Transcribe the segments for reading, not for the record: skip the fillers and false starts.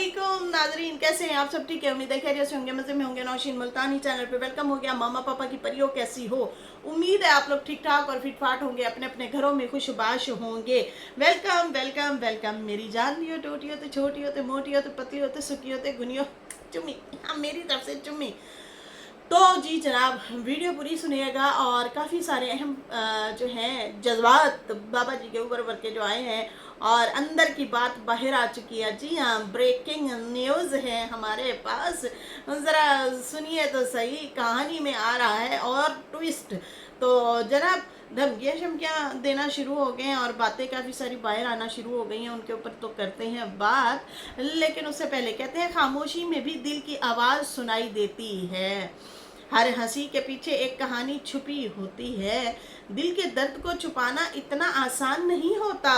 वालेकुम नाजरीन, कैसे हैं आप सब? ठीक है, उम्मीद है खैरियत से होंगे, मजे में होंगे। नौशीन मुल्तानी चैनल पे वेलकम हो गया। मामा पापा की परियों कैसी हो? उम्मीद है आप लोग ठीक ठाक और फिट फाट होंगे, अपने अपने घरों में खुशबाश होंगे। वेलकम वेलकम वेलकम मेरी जान भी हो, टोटी हो तो छोटी हो तो मोटी हो तो पतली हो तो सुखी हो तो गुनी हो, चुम्मी। हाँ, मेरी तरफ से चुम्मी। तो जी जनाब, वीडियो पूरी सुनिएगा और काफ़ी सारे अहम जो हैं जज्बात बाबा जी के ऊपर भर के जो आए हैं और अंदर की बात बाहर आ चुकी है। जी हाँ, ब्रेकिंग न्यूज़ है हमारे पास। ज़रा सुनिए तो सही, कहानी में आ रहा है और ट्विस्ट। तो जनाब, धमकियाँ शमकियाँ देना शुरू हो गए हैं और बातें काफ़ी सारी बाहर आना शुरू हो गई हैं, उनके ऊपर तो करते हैं बात। लेकिन उससे पहले कहते हैं खामोशी में भी दिल की आवाज़ सुनाई देती है। हर हंसी के पीछे एक कहानी छुपी होती है। दिल के दर्द को छुपाना इतना आसान नहीं होता।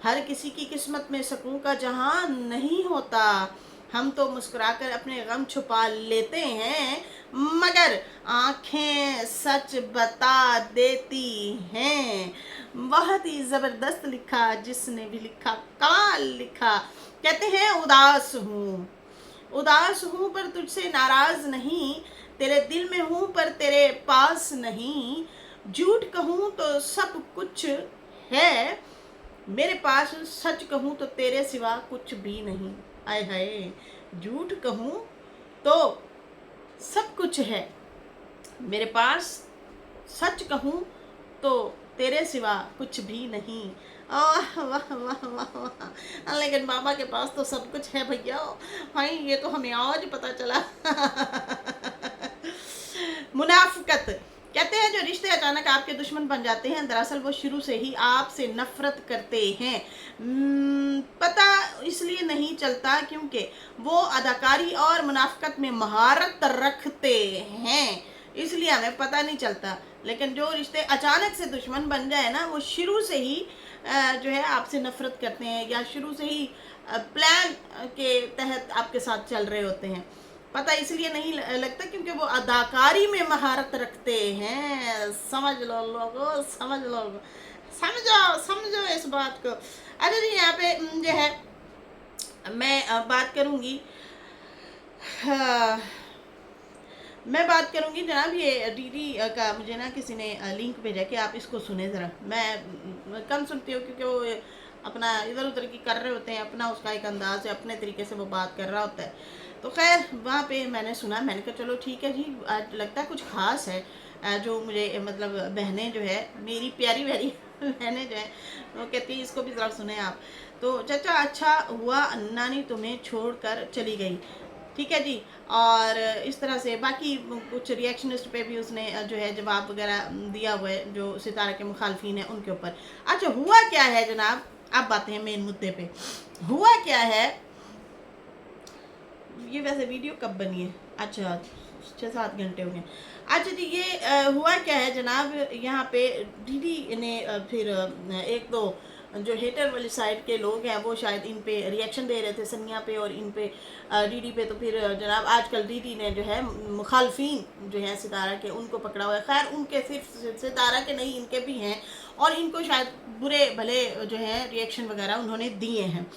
हर किसी की किस्मत में सुकून का जहां नहीं होता। हम तो मुस्कुराकर अपने गम छुपा लेते हैं, मगर आंखें सच बता देती हैं। बहुत ही ज़बरदस्त लिखा, जिसने भी लिखा कमाल लिखा। कहते हैं उदास हूँ पर तुझसे नाराज नहीं, तेरे दिल में हूँ पर तेरे पास नहीं। झूठ कहूँ तो सब कुछ है मेरे पास, सच कहूँ तो तेरे सिवा कुछ भी नहीं। आय हाय, झूठ कहूँ तो सब कुछ है मेरे पास, सच कहूँ तो तेरे सिवा कुछ भी नहीं। वाह वाह वाह वाह वाह, लेकिन बाबा के पास तो सब कुछ है भैया। भाई ये तो हमें आज पता चला। मुनाफिकत। कहते हैं जो रिश्ते अचानक आपके दुश्मन बन जाते हैं, दरअसल वो शुरू से ही आपसे नफरत करते हैं। पता इसलिए नहीं चलता क्योंकि वो अदाकारी और मुनाफिकत में महारत रखते हैं, इसलिए हमें पता नहीं चलता। लेकिन जो रिश्ते अचानक से दुश्मन बन जाए ना, वो शुरू से ही जो है आपसे नफरत करते हैं या शुरू से ही प्लान के तहत आपके साथ चल रहे होते हैं। पता इसलिए नहीं लगता क्योंकि वो अदाकारी में महारत रखते हैं। समझ लो लोगो, समझ लो, समझो समझो इस बात को। अच्छा जी, यहाँ पे जो है मैं बात करूँगी, मैं बात करूँगी जनाब, ये डीडी का मुझे ना किसी ने लिंक भेजा कि आप इसको सुने ज़रा। मैं कम सुनती हूँ क्योंकि वो अपना इधर उधर की कर रहे होते हैं, अपना उसका एक अंदाज है, अपने तरीके से वो बात कर रहा होता है। तो खैर वहाँ पे मैंने सुना, मैंने कहा चलो ठीक है जी, आज लगता है कुछ ख़ास है। जो मुझे मतलब बहनें जो है, मेरी प्यारी प्यारी बहनें जो है, वो कहती है इसको भी ज़रा सुने आप। तो चाचा, अच्छा हुआ नानी तुम्हें छोड़कर चली गई, ठीक है जी। और इस तरह से बाकी कुछ रिएक्शनिस्ट पे भी उसने जो है जवाब वगैरह दिया हुआ है, जो सितारा के मुखालफिन हैं उनके ऊपर। अच्छा, हुआ क्या है जनाब, अब बातें हैं मेन मुद्दे पे। हुआ क्या है, ये वैसे वीडियो कब बनी है? अच्छा, 6-7 घंटे हो गए। अच्छा जी, ये हुआ क्या है जनाब, यहाँ पे डीडी ने फिर एक दो जो हेटर वाली साइड के लोग हैं वो शायद इन पे रिएक्शन दे रहे थे, सनिया पे और इन पे डीडी पे। तो फिर जनाब आजकल डीडी ने जो है मुखालफिन जो हैं सितारा के, उनको पकड़ा हुआ है। खैर उनके सिर्फ सितारा के नहीं, इनके भी हैं, और इनको शायद बुरे भले जो है रिएक्शन वगैरह उन्होंने दिए हैं।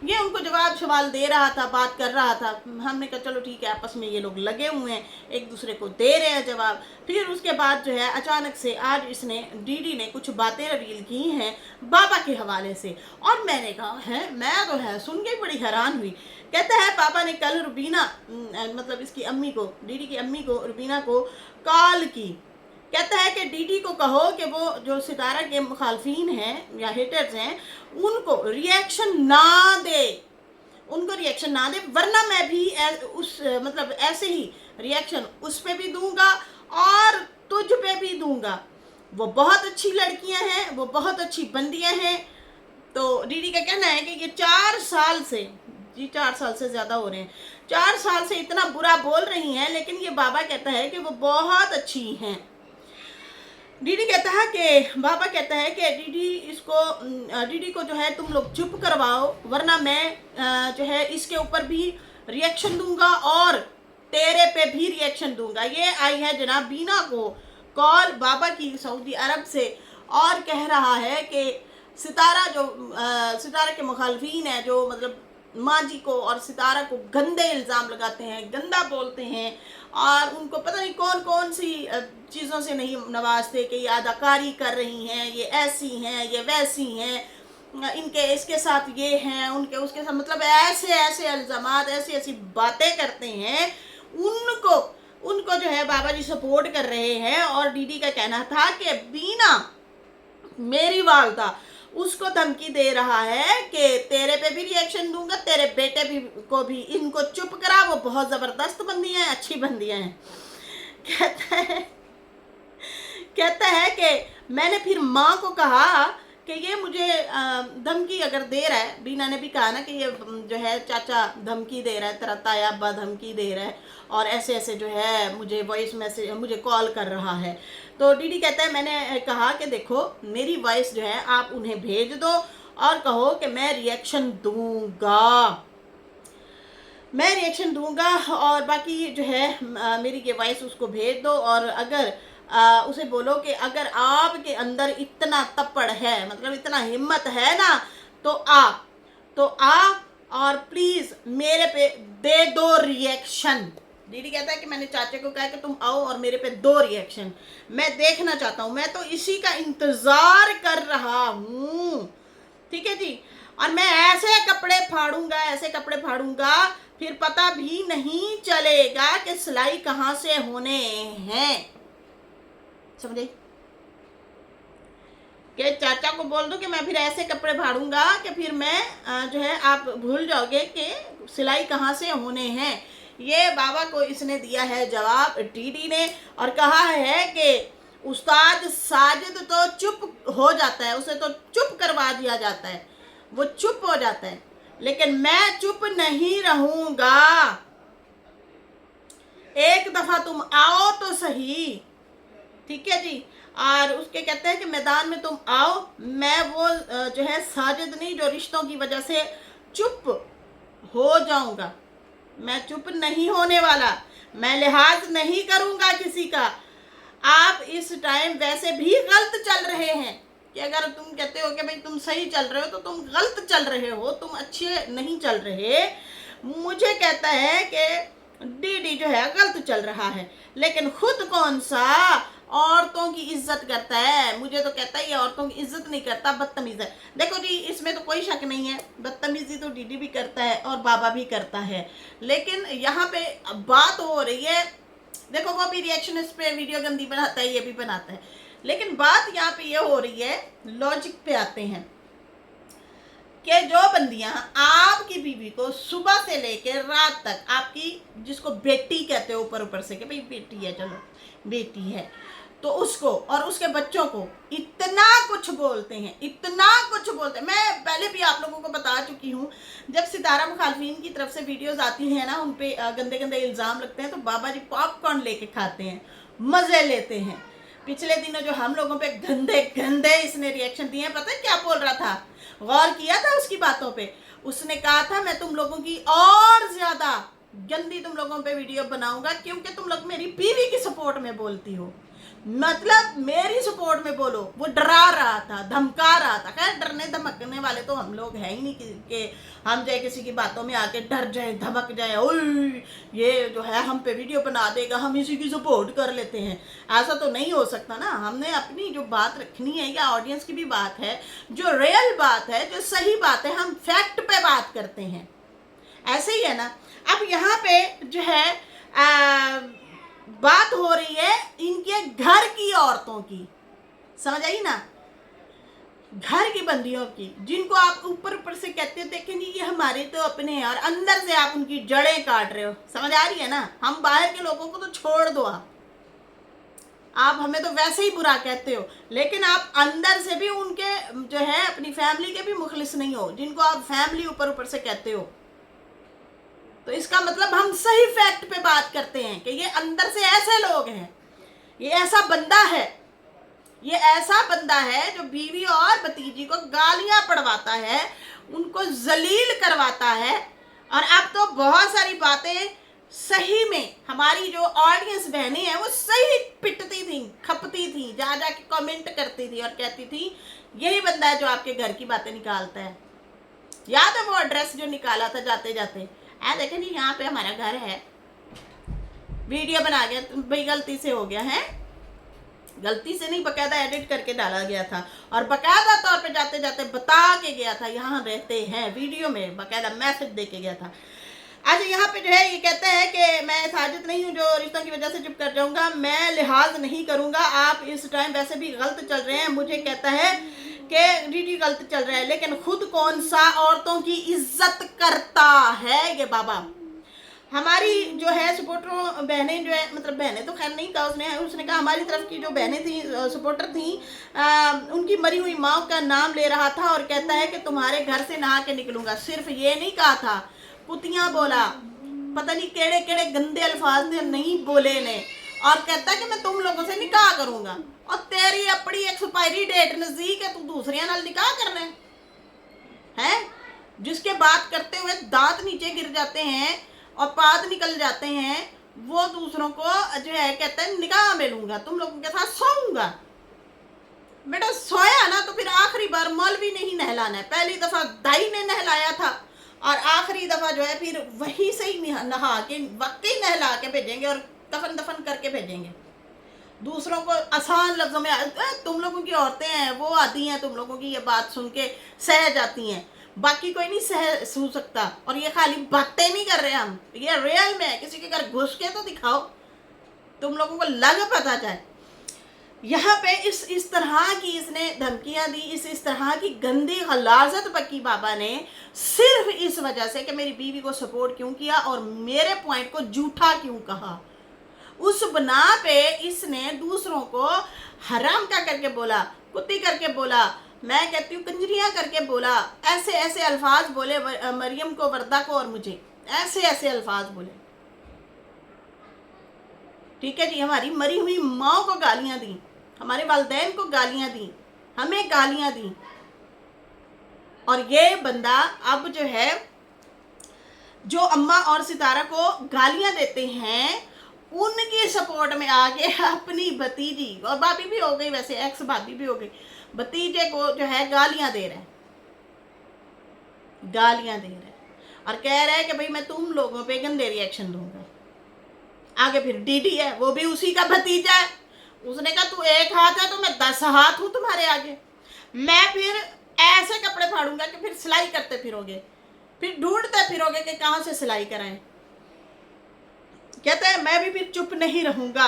ये उनको जवाब सवाल दे रहा था, बात कर रहा था। हमने कहा चलो ठीक है, आपस में ये लोग लगे हुए हैं, एक दूसरे को दे रहे हैं जवाब। फिर उसके बाद जो है अचानक से आज इसने डीडी ने कुछ बातें रिवील की हैं बाबा के हवाले से, और मैंने कहा है, मैं तो है सुन के बड़ी हैरान हुई। कहता है पापा ने कल रुबीना मतलब इसकी अम्मी को, डीडी की अम्मी को, रुबीना को कॉल की। कहता है कि डीडी को कहो कि वो जो सितारा के मुखालफिन हैं या हेटर्स हैं, उनको रिएक्शन ना दे, उनको रिएक्शन ना दे, वरना मैं भी उस मतलब ऐसे ही रिएक्शन उस पे भी दूंगा और तुझ पे भी दूंगा। वो बहुत अच्छी लड़कियां हैं, वो बहुत अच्छी बंदियां हैं। तो डीडी का कहना है कि ये 4 साल से, जी 4 साल से ज़्यादा हो रहे हैं, 4 साल से इतना बुरा बोल रही हैं, लेकिन ये बाबा कहता है कि वो बहुत अच्छी हैं। डीडी कहता है कि बाबा कहता है कि डीडी को जो है तुम लोग चुप करवाओ, वरना मैं जो है इसके ऊपर भी रिएक्शन दूंगा और तेरे पे भी रिएक्शन दूंगा। ये आई है जनाब बीना को कॉल बाबा की सऊदी अरब से, और कह रहा है कि सितारा के मुखालफिन है, जो मतलब माँ जी को और सितारा को गंदे इल्ज़ाम लगाते हैं, गंदा बोलते हैं, और उनको पता नहीं कौन कौन सी चीज़ों से नहीं नवाजते कि ये अदाकारी कर रही हैं, ये ऐसी हैं, ये वैसी हैं, इनके इसके साथ ये हैं, उनके उसके साथ, मतलब ऐसे ऐसे इल्ज़ामात, ऐसी ऐसी बातें करते हैं। उनको उनको जो है बाबा जी सपोर्ट कर रहे हैं। और डीडी का कहना था कि बीना मेरी वालदा उसको धमकी दे रहा है कि तेरे पे भी रिएक्शन दूंगा, तेरे बेटे भी को भी, इनको चुप करा, वो बहुत ज़बरदस्त बंदियाँ हैं, अच्छी बंदियाँ हैं। कहता है कि मैंने फिर माँ को कहा कि ये मुझे धमकी अगर दे रहा है, बीना ने भी कहा ना कि ये जो है चाचा धमकी दे रहा है, तेरा ताया अब्बा धमकी दे रहा है, और ऐसे ऐसे जो है मुझे वॉइस मैसेज, मुझे कॉल कर रहा है। तो डीडी कहता है मैंने कहा कि देखो मेरी वॉइस जो है आप उन्हें भेज दो और कहो कि मैं रिएक्शन दूंगा, और बाकी जो है मेरी ये वॉइस उसको भेज दो। और अगर उसे बोलो कि अगर आपके अंदर इतना तप्पड़ है, मतलब इतना हिम्मत है ना, तो आ और प्लीज़ मेरे पे दे दो रिएक्शन। दीदी कहता है कि मैंने चाचा को कहा कि तुम आओ और मेरे पे दो रिएक्शन, मैं देखना चाहता हूँ, मैं तो इसी का इंतज़ार कर रहा हूँ। ठीक है जी। और मैं ऐसे कपड़े फाड़ूंगा फिर पता भी नहीं चलेगा कि सिलाई कहाँ से होने हैं। समझे? कि चाचा को बोल दो कि मैं फिर ऐसे कपड़े फाड़ूंगा कि फिर मैं जो है आप भूल जाओगे कि सिलाई कहाँ से होने हैं। ये बाबा को इसने दिया है जवाब डीडी ने, और कहा है कि उस्ताद साजिद तो चुप हो जाता है, उसे तो चुप करवा दिया जाता है, वो चुप हो जाता है, लेकिन मैं चुप नहीं रहूंगा। एक दफा तुम आओ तो सही। ठीक है जी। और उसके कहते हैं कि मैदान में तुम आओ, मैं वो जो है साजिद नहीं जो रिश्तों की वजह से चुप हो जाऊंगा, मैं चुप नहीं होने वाला, मैं लिहाज नहीं करूंगा किसी का। आप इस टाइम वैसे भी गलत चल रहे हैं, कि अगर तुम कहते हो कि भाई तुम सही चल रहे हो तो तुम गलत चल रहे हो, तुम अच्छे नहीं चल रहे। मुझे कहता है कि डीडी जो है गलत चल रहा है, लेकिन खुद कौन सा औरतों की इज्जत करता है। मुझे तो कहता है ये औरतों की इज्जत नहीं करता, बदतमीज है। देखो जी, इसमें तो कोई शक नहीं है, बदतमीजी तो डीडी भी करता है और बाबा भी करता है, लेकिन यहाँ पे बात हो रही है, देखो वो भी रिएक्शन इस पे वीडियो गंदी बनाता है, ये भी बनाता है, लेकिन बात यहाँ पे ये हो रही है, लॉजिक पे आते हैं कि जो बंदियां आपकी बीवी को सुबह से लेकर रात तक, आपकी जिसको बेटी कहते हो ऊपर ऊपर से कि भाई बेटी है, चलो बेटी है, तो उसको और उसके बच्चों को इतना कुछ बोलते हैं, इतना कुछ बोलते हैं। मैं पहले भी आप लोगों को बता चुकी हूँ, जब सितारा मुखालफिन की तरफ से वीडियोस आती हैं ना, उन पे गंदे गंदे इल्ज़ाम लगते हैं, तो बाबा जी पॉपकॉर्न लेके खाते हैं, मज़े लेते हैं। पिछले दिनों जो हम लोगों पे गंदे गंदे इसने रिएक्शन दिए हैं, पता है क्या बोल रहा था? गौर किया था उसकी बातों पे? उसने कहा था मैं तुम लोगों की और ज़्यादा गंदी तुम लोगों पे वीडियो बनाऊंगा, क्योंकि तुम लोग मेरी बीवी की सपोर्ट में बोलती हो, मतलब मेरी सपोर्ट में बोलो। वो डरा रहा था, धमका रहा था। खैर डरने धमकने वाले तो हम लोग है ही नहीं कि हम जाए किसी की बातों में आके डर जाए, धमक जाए, ओए ये जो है हम पे वीडियो बना देगा, हम इसी की सपोर्ट कर लेते हैं। ऐसा तो नहीं हो सकता ना। हमने अपनी जो बात रखनी है, या ऑडियंस की भी बात है, जो रियल बात है, जो सही बात है, हम फैक्ट पे बात करते हैं। ऐसे ही है ना। अब यहाँ पे जो है बात हो रही है इनके घर की औरतों की, समझ आई ना, घर की बंदियों की, जिनको आप ऊपर ऊपर से कहते हो देखें नहीं ये हमारे तो अपने हैं, और अंदर से आप उनकी जड़ें काट रहे हो। समझ आ रही है ना। हम बाहर के लोगों को तो छोड़ दो, आप हमें तो वैसे ही बुरा कहते हो, लेकिन आप अंदर से भी उनके जो है अपनी फैमिली के भी मुखलिस नहीं हो, जिनको आप फैमिली ऊपर ऊपर से कहते हो। तो इसका मतलब हम सही फैक्ट पे बात करते हैं कि ये अंदर से ऐसे लोग हैं, ये ऐसा बंदा है, ये ऐसा बंदा है जो बीवी और भतीजी को गालियां पड़वाता है, उनको जलील करवाता है। और अब तो बहुत सारी बातें सही में हमारी जो ऑडियंस बहनें हैं वो सही पिटती थी, खपती थी, जा जा के कमेंट करती थी और कहती थी यही बंदा है जो आपके घर की बातें निकालता है। याद है वो एड्रेस जो निकाला था जाते जाते, देखे नहीं यहाँ पे हमारा घर है, वीडियो बना गया भाई, गलती से हो गया है, गलती से नहीं, बकायदा एडिट करके डाला गया था और बकायदा तौर पे जाते जाते बता के गया था यहाँ रहते हैं, वीडियो में बकायदा मैसेज दे के गया था। अच्छा यहाँ पे जो है ये कहता है कि मैं साजिद नहीं हूँ जो रिश्तों की वजह से चुप कर जाऊंगा, मैं लिहाज नहीं करूंगा, आप इस टाइम वैसे भी गलत चल रहे हैं, मुझे कहता है कि डीडी गलत चल रहा है, लेकिन खुद कौन सा औरतों की इज्जत करता है ये बाबा। हमारी जो है सपोर्टर बहनें जो है, मतलब बहनें तो खैर नहीं कहा उसने कहा हमारी तरफ की जो बहनें थी सपोर्टर थी, उनकी मरी हुई माँ का नाम ले रहा था और कहता है कि तुम्हारे घर से नहा के निकलूंगा। सिर्फ ये नहीं कहा था, कुतियाँ बोला, पता नहीं केड़े केड़े गंदे अल्फाज ने नहीं बोले ने, और कहता है कि मैं तुम लोगों से निकाह करूंगा, और तेरी अपनी एक्सपायरी डेट नजदीक है, तू दूसरिया नाल निकाह करना है। जिसके बात करते हुए दांत नीचे गिर जाते हैं और पाद निकल जाते हैं, वो दूसरों को जो है कहते हैं निकाह में लूंगा, तुम लोगों के साथ सोऊंगा। बेटा सोया ना तो फिर आखिरी बार मौलवी नहीं नहलाना है, पहली दफा दाई ने नहलाया था और आखिरी दफा जो है फिर वहीं से ही नहा के वाकई नहला के भेजेंगे और दफन दफन करके भेजेंगे। दूसरों को आसान लफ्जों में तुम लोगों की औरतें हैं वो आती हैं, तुम लोगों की ये बात सुन के सह जाती हैं, बाकी कोई नहीं सह सकता। और ये खाली बातें नहीं कर रहे हम, ये रियल में है, किसी के घर घुस के तो दिखाओ, तुम लोगों को लग पता जाए। यहाँ पे इस तरह की इसने धमकियां दी, इस तरह की गंदी गलाजत बकी बाबा ने, सिर्फ इस वजह से कि मेरी बीवी को सपोर्ट क्यों किया और मेरे पॉइंट को झूठा क्यों कहा, उस बना पे इसने दूसरों को हराम का करके बोला, कुत्ती करके बोला, मैं कहती हूँ कंजरियाँ करके बोला, ऐसे ऐसे अल्फाज बोले मरियम को, वर्दा को और मुझे, ऐसे ऐसे अल्फाज बोले। ठीक है जी, हमारी मरी हुई माँ को गालियाँ दी, हमारे वालिदैन को गालियाँ दी, हमें गालियाँ दी। और ये बंदा अब जो है जो अम्मा और सितारा को गालियाँ देते हैं, उनकी सपोर्ट में आके अपनी भतीजी और भाभी भी हो गई, वैसे एक्स भाभी भी हो गई, भतीजे को जो है गालियां दे रहा है, गालियां दे रहा है और कह रहा है कि भाई मैं तुम लोगों पे गंदे रिएक्शन दूंगा। आगे फिर डीडी है, वो भी उसी का भतीजा है, उसने कहा तू एक हाथ है तो मैं 10 हाथ हूं तुम्हारे आगे, मैं फिर ऐसे कपड़े फाड़ूंगा कि फिर सिलाई करते फिरोगे, फिर ढूंढते फिरोगे कि कहाँ से सिलाई कराएं। कहते हैं मैं भी फिर चुप नहीं रहूंगा।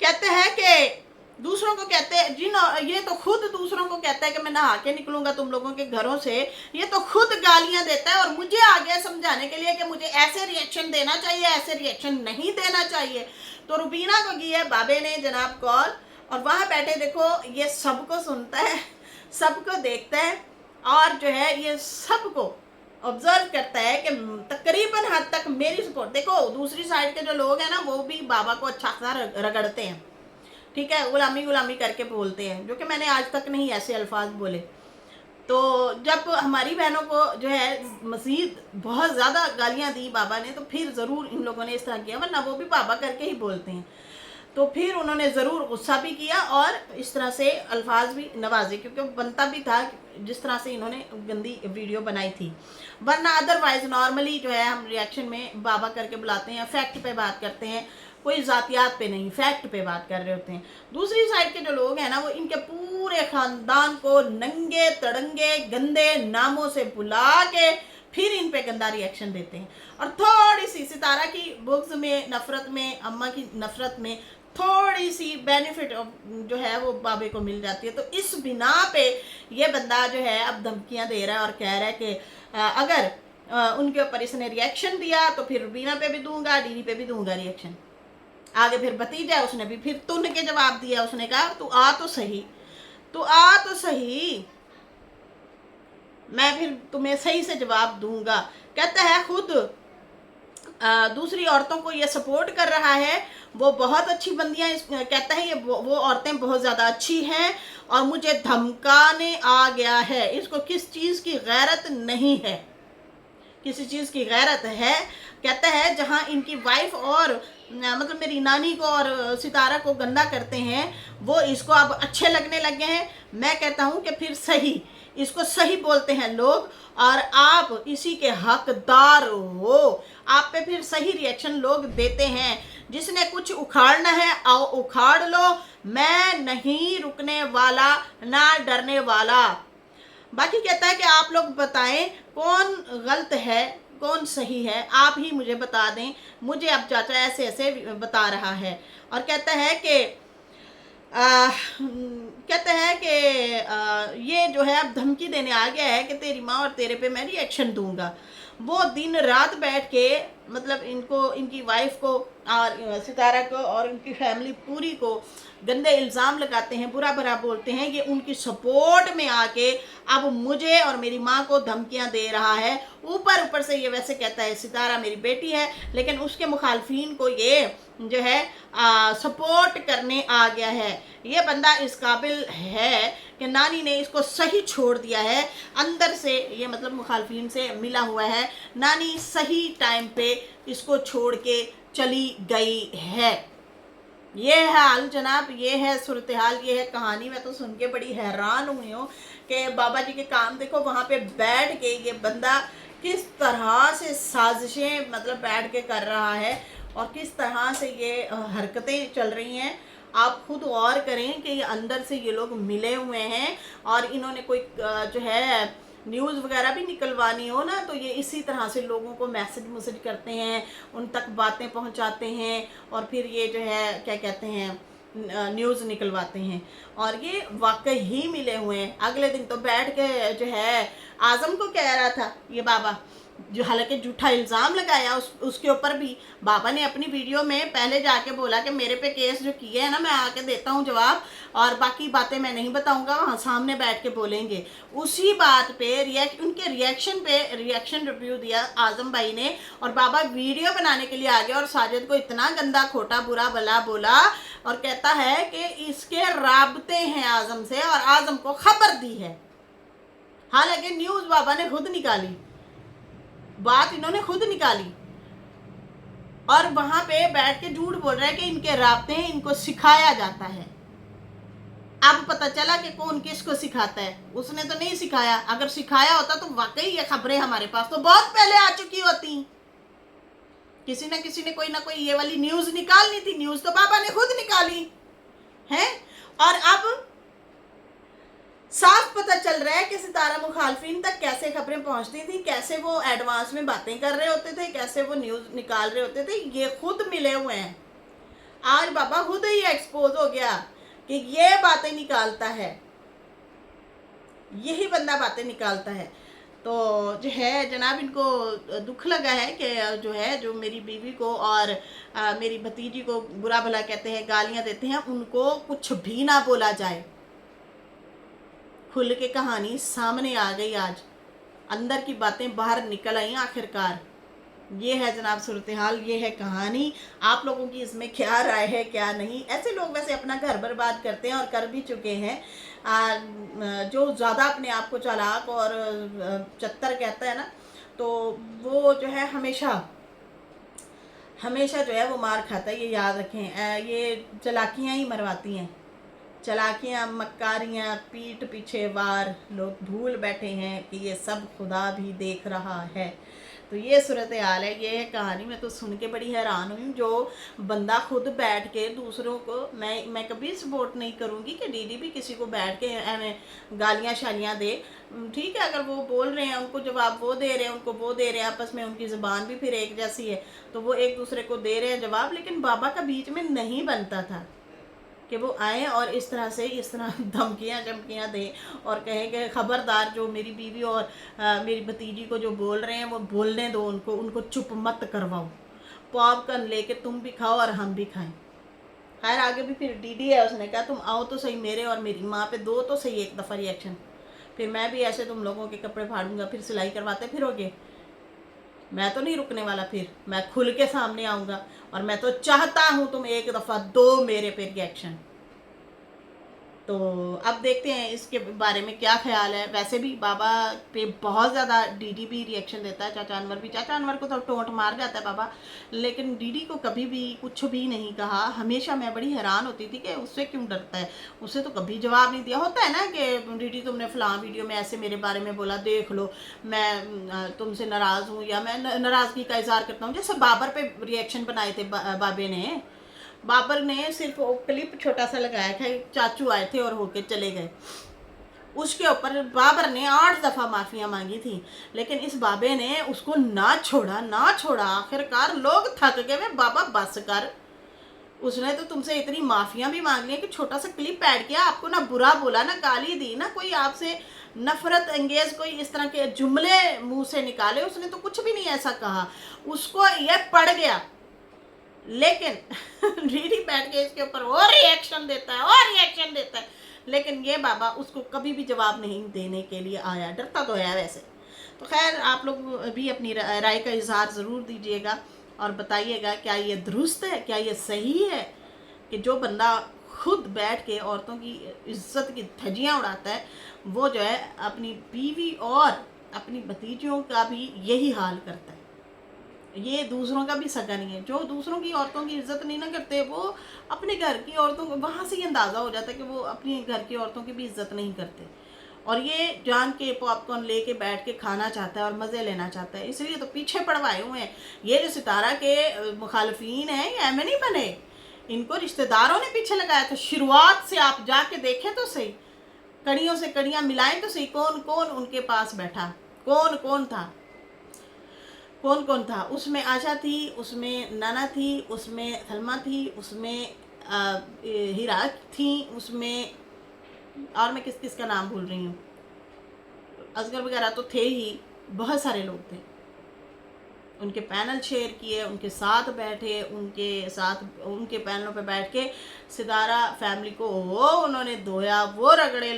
कहते हैं कि दूसरों को कहते हैं ये तो खुद दूसरों को कहता है कि मैं नहा के निकलूंगा तुम लोगों के घरों से, ये तो खुद गालियां देता है और मुझे आगे समझाने के लिए कि मुझे ऐसे रिएक्शन देना चाहिए, ऐसे रिएक्शन नहीं देना चाहिए। तो रुबीना को की है बाबे ने जनाब कॉल, और वहाँ बैठे देखो ये सबको सुनता है, सबको देखता है और जो है ये सबको ऑब्जर्व करता है कि तकरीबन हद तक मेरी सपोर्ट। देखो दूसरी साइड के जो लोग हैं ना वो भी बाबा को अच्छा सा रगड़ते हैं, ठीक है, गुलामी गुलामी करके बोलते हैं, जो कि मैंने आज तक नहीं ऐसे अल्फाज बोले। तो जब हमारी बहनों को जो है मज़ीद बहुत ज़्यादा गालियाँ दी बाबा ने, तो फिर ज़रूर इन लोगों ने इस तरह किया, वरना वो भी बाबा करके ही बोलते हैं। तो फिर उन्होंने ज़रूर गुस्सा भी किया और इस तरह से अल्फाज भी नवाजे, क्योंकि बनता भी था जिस तरह से इन्होंने गंदी वीडियो बनाई थी। वरना अदरवाइज नॉर्मली जो है हम रिएक्शन में बाबा करके बुलाते हैं, फैक्ट पे बात करते हैं, कोई ज़ातियात पे नहीं, फैक्ट पे बात कर रहे होते हैं। दूसरी साइड के जो लोग हैं ना वो इनके पूरे ख़ानदान को नंगे तड़ंगे गंदे नामों से बुला के फिर इन पे गंदा रिएक्शन देते हैं। और थोड़ी सी सितारा की बुग्ज में, नफ़रत में, अम्मा की नफ़रत में थोड़ी सी बेनिफिट जो है वो बाबे को मिल जाती है। तो इस बिना पे ये बंदा जो है अब धमकियां दे रहा है और कह रहा है कि अगर उनके ऊपर इसने रिएक्शन दिया तो फिर रुबीना पे भी दूंगा, डीडी पे भी दूंगा रिएक्शन। आगे फिर भतीजा उसने भी फिर तुन के जवाब दिया, उसने कहा तू आ तो सही, तू आ तो सही, मैं फिर तुम्हें सही से जवाब दूंगा। कहता है खुद दूसरी औरतों को ये सपोर्ट कर रहा है, वो बहुत अच्छी बंदियां, कहता है ये वो औरतें बहुत ज़्यादा अच्छी हैं और मुझे धमकाने आ गया है। इसको किस चीज़ की गैरत नहीं है, किसी चीज़ की गैरत है। कहता है जहाँ इनकी वाइफ और मतलब मेरी नानी को और सितारा को गंदा करते हैं वो इसको अब अच्छे लगने लगे हैं। मैं कहता हूँ कि फिर सही, इसको सही बोलते हैं लोग, और आप इसी के हकदार हो। आप पे फिर सही रिएक्शन लोग देते हैं। जिसने कुछ उखाड़ना है आओ उखाड़ लो, मैं नहीं रुकने वाला ना डरने वाला। बाकी कहता है कि आप लोग बताएं कौन गलत है कौन सही है, आप ही मुझे बता दें। मुझे अब चाचा ऐसे ऐसे बता रहा है, और कहता है कि कहते हैं कि ये जो है अब धमकी देने आ गया है कि तेरी माँ और तेरे पे मैं रिएक्शन दूंगा। वो दिन रात बैठ के मतलब इनको, इनकी वाइफ को और सितारा को और उनकी फैमिली पूरी को गंदे इल्ज़ाम लगाते हैं, बुरा भरा बोलते हैं। ये उनकी सपोर्ट में आके अब मुझे और मेरी माँ को धमकियां दे रहा है। ऊपर ऊपर से ये वैसे कहता है सितारा मेरी बेटी है, लेकिन उसके मुखालफिन को ये जो है सपोर्ट करने आ गया है। ये बंदा इस काबिल है कि नानी ने इसको सही छोड़ दिया है अंदर से, ये मतलब मुखालफिन से मिला हुआ है। नानी सही टाइम पे इसको छोड़ के चली गई है। ये है हाल जनाब, ये है सूरत हाल, ये है कहानी। मैं तो सुन के बड़ी हैरान हुई हूँ कि बाबा जी के काम देखो, वहाँ पे बैठ के ये बंदा किस तरह से साजिशें मतलब बैठ के कर रहा है और किस तरह से ये हरकतें चल रही हैं। आप खुद गौर करें कि ये अंदर से ये लोग मिले हुए हैं, और इन्होंने कोई जो है न्यूज़ वगैरह भी निकलवानी हो ना, तो ये इसी तरह से लोगों को मैसेज करते हैं, उन तक बातें पहुंचाते हैं, और फिर ये जो है क्या कहते हैं न्यूज़ निकलवाते हैं। और ये वाकई ही मिले हुए हैं। अगले दिन तो बैठ के जो है आज़म को कह रहा था ये बाबा, जो हालांकि झूठा इल्ज़ाम लगाया उसके ऊपर भी बाबा ने अपनी वीडियो में पहले जाके बोला कि मेरे पे केस जो किए हैं ना, मैं आके देता हूँ जवाब, और बाकी बातें मैं नहीं बताऊंगा, वहाँ सामने बैठ के बोलेंगे। उसी बात पे उनके रिएक्शन पे रिएक्शन रिव्यू दिया आज़म भाई ने, और बाबा वीडियो बनाने के लिए आ गया और साजिद को इतना गंदा खोटा बुरा भला बोला, और कहता है कि इसके राबते हैं आज़म से और आज़म को खबर दी है। हालांकि न्यूज़ बाबा ने खुद निकाली, बात इन्होंने खुद निकाली, और वहां पे बैठ के झूठ बोल रहा है कि इनके राब्ते हैं, इनको सिखाया जाता है। अब पता चला कि कौन किसको सिखाता है। उसने तो नहीं सिखाया, अगर सिखाया होता तो वाकई ये खबरें हमारे पास तो बहुत पहले आ चुकी होती। किसी न कोई ना कोई ये वाली न्यूज निकालनी थी। न्यूज तो बाबा ने खुद निकाली है, और अब साफ पता चल रहा है कि सितारा मुखालफिन तक कैसे खबरें पहुंचती थी, कैसे वो एडवांस में बातें कर रहे होते थे, कैसे वो न्यूज़ निकाल रहे होते थे। ये खुद मिले हुए हैं। आज बाबा खुद ही एक्सपोज हो गया कि ये बातें निकालता है, यही बंदा बातें निकालता है। तो जो है जनाब, इनको दुख लगा है कि जो मेरी बीवी को और मेरी भतीजी को बुरा भला कहते हैं, गालियाँ देते हैं, उनको कुछ भी ना बोला जाए। खुल के कहानी सामने आ गई, आज अंदर की बातें बाहर निकल आई आखिरकार। ये है जनाब सूरत हाल, ये है कहानी। आप लोगों की इसमें क्या राय है क्या नहीं। ऐसे लोग वैसे अपना घर बर्बाद करते हैं और कर भी चुके हैं। जो ज़्यादा अपने आप को चालाक और चत्तर कहता है ना, तो वो जो है हमेशा जो है वो मार खाता है। ये याद रखें, ये चालाकियाँ ही मरवाती हैं। चलाकियाँ मक्कारियाँ पीठ पीछे वार, लोग भूल बैठे हैं कि ये सब खुदा भी देख रहा है। तो ये सूरत हाल है, ये है कहानी। मैं तो सुन के बड़ी हैरान हुई। जो बंदा खुद बैठ के दूसरों को, मैं कभी सपोर्ट नहीं करूँगी कि डीडी भी किसी को बैठ के गालियाँ शालियाँ दे। ठीक है, अगर वो बोल रहे हैं उनको जवाब वो दे रहे हैं, उनको वो दे रहे हैं, आपस में उनकी ज़ुबान भी फिर एक जैसी है तो वो एक दूसरे को दे रहे हैं जवाब। लेकिन बाबा का बीच में नहीं बनता था कि वो आए और इस तरह धमकियाँ चमकियाँ दें और कहें कि खबरदार, जो मेरी बीवी और मेरी भतीजी को जो बोल रहे हैं वो बोलने दो, उनको चुप मत करवाओ। पॉपकॉर्न लेके तुम भी खाओ और हम भी खाएं। खैर आगे भी फिर डीडी है, उसने कहा तुम आओ तो सही मेरे और मेरी माँ पे, दो तो सही एक दफ़ा रिएक्शन, फिर मैं भी ऐसे तुम लोगों के कपड़े फाड़ूंगा, फिर सिलाई करवाते फिरोगे। मैं तो नहीं रुकने वाला, फिर मैं खुल के सामने आऊँगा, और मैं तो चाहता हूँ तुम एक दफ़ा दो मेरे पे रिएक्शन। तो अब देखते हैं इसके बारे में क्या ख्याल है। वैसे भी बाबा पे बहुत ज़्यादा डीडी भी रिएक्शन देता है, चाचा अनवर भी। चाचा अनवर को तो टोंट मार जाता है बाबा, लेकिन डीडी को कभी भी कुछ भी नहीं कहा। हमेशा मैं बड़ी हैरान होती थी कि उससे क्यों डरता है, उससे तो कभी जवाब नहीं दिया। होता है ना कि डीडी तुमने फलां वीडियो में ऐसे मेरे बारे में बोला, देख लो मैं तुमसे नाराज़ हूँ या मैं नाराज़गी का इजहार करता हूँ। जैसे बाबर पे रिएक्शन बनाए थे बाबे ने, बाबर ने सिर्फ वो क्लिप छोटा सा लगाया था, चाचू आए थे और होके चले गए। उसके ऊपर बाबर ने 8 दफ़ा माफ़ियाँ मांगी थी, लेकिन इस बाबे ने उसको ना छोड़ा। आखिरकार लोग थक गए, वे बाबा बस कर। उसने तो तुमसे इतनी माफ़ियाँ भी मांग ली कि छोटा सा क्लिप ऐड किया, आपको ना बुरा बोला, ना गाली दी, ना कोई आपसे नफरत अंगेज कोई इस तरह के जुमले मुंह से निकाले। उसने तो कुछ भी नहीं ऐसा कहा, उसको ये पड़ गया। लेकिन डीडी बैठ के इसके ऊपर और रिएक्शन देता है, लेकिन ये बाबा उसको कभी भी जवाब नहीं देने के लिए आया। डरता तो है वैसे। तो खैर, आप लोग भी अपनी राय का इजहार ज़रूर दीजिएगा और बताइएगा क्या ये दुरुस्त है, क्या ये सही है कि जो बंदा खुद बैठ के औरतों की इज्जत की धज्जियाँ उड़ाता है, वो जो है अपनी बीवी और अपनी भतीजियों का भी यही हाल करता है। ये दूसरों का भी सगा नहीं है। जो दूसरों की औरतों की इज्जत नहीं ना करते, वो अपने घर की औरतों को, वहाँ से ये अंदाज़ा हो जाता है कि वो अपनी घर की औरतों की भी इज्जत नहीं करते। और ये जान के पॉपकॉर्न लेके बैठ के खाना चाहता है और मज़े लेना चाहता है, इसलिए तो पीछे पड़वाए हुए हैं। ये जो सितारा के मुखालफीन हैं, ये एम नहीं बने, इनको रिश्तेदारों ने पीछे लगाया था। शुरुआत से आप जाके देखें तो सही, कड़ियों से कड़ियाँ मिलाएं तो सही, कौन कौन उनके पास बैठा, कौन कौन था। उसमें आशा थी, उसमें नाना थी, उसमें सलमा थी, उसमें हीरा थी, उसमें और मैं किस किस का नाम भूल रही हूँ, असगर वगैरह तो थे ही, बहुत सारे लोग थे। उनके पैनल शेयर किए, उनके साथ बैठे, उनके पैनलों पे बैठ के सितारा फैमिली को वो उन्होंने धोया, वो रगड़े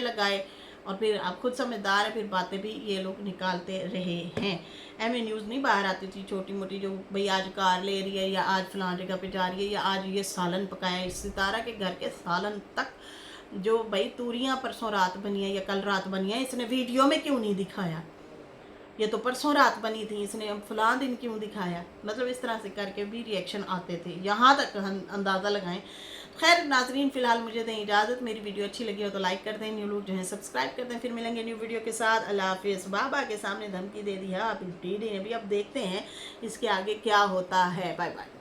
लगाए। और फिर आप खुद समझदार है, फिर बातें भी ये लोग निकालते रहे हैं। एमए न्यूज़ नहीं बाहर आती थी छोटी मोटी, जो भाई आज कार ले रही है या आज फलां जगह पे जा रही है या आज ये सालन पकाया। इस सितारा के घर के सालन तक जो भाई तूरियाँ परसों रात बनी है या कल रात बनी है, इसने वीडियो में क्यों नहीं दिखाया? ये तो परसों रात बनी थी, इसने फलां दिन क्यों दिखाया? मतलब इस तरह से करके भी रिएक्शन आते थे, यहाँ तक हम अंदाज़ा लगाएं। खैर नाजरीन, फ़िलहाल मुझे दें इजाज़त। मेरी वीडियो अच्छी लगी हो तो लाइक कर दें, न्यू लोग जो हैं सब्सक्राइब कर दें। फिर मिलेंगे न्यू वीडियो के साथ। अल्लाह हाफिज़। बाबा के सामने धमकी दे दी है अब डीडी ने भी, अब देखते हैं इसके आगे क्या होता है। Bye bye.